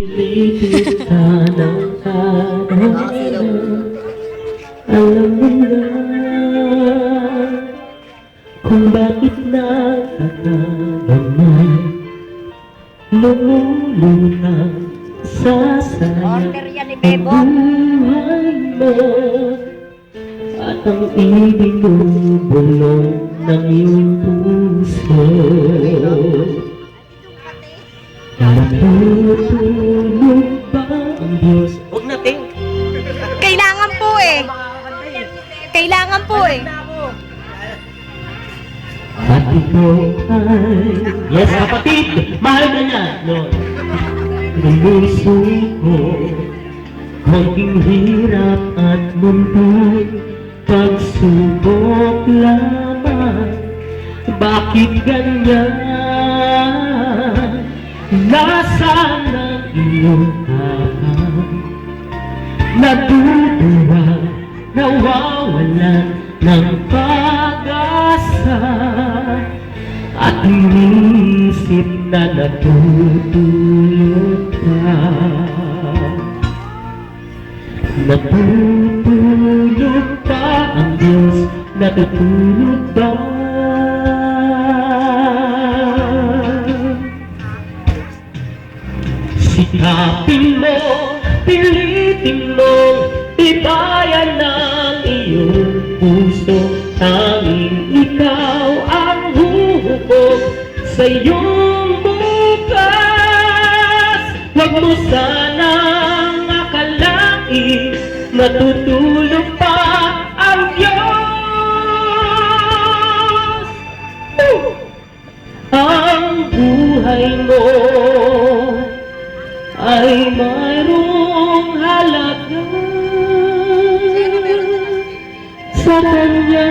Pinipilit ka ng kadhana. Alam mo na kung bakit nakakadama, lumulunang sasayang ang buhay mo, at ang ibig mo bulong ng iyong puso. Natutulog ba ang Diyos? Huwag natin! Kailangan po eh. Kailangan po eh. At ikaw ay... Yes, kapatid! Mahal ka niya! Lord, ng puso ko, konting hirap at mundo'y pagsubok lamang. Bakit ganyan? Nasaan ang iyong hawak? Natutuwa, nawawalan ng pag-asa, at inisip na natutulog ka. Natutulog ba ang Diyos? Natutulog ba? Sikapin mo, pilitin mo, tibayan ng iyong puso. Tanging ikaw ang huhubog sa iyong bukas. Huwag mo sanang akalain natutulog pa ang Diyos. Ang buhay mo ay mayroong halaga sa Kanya.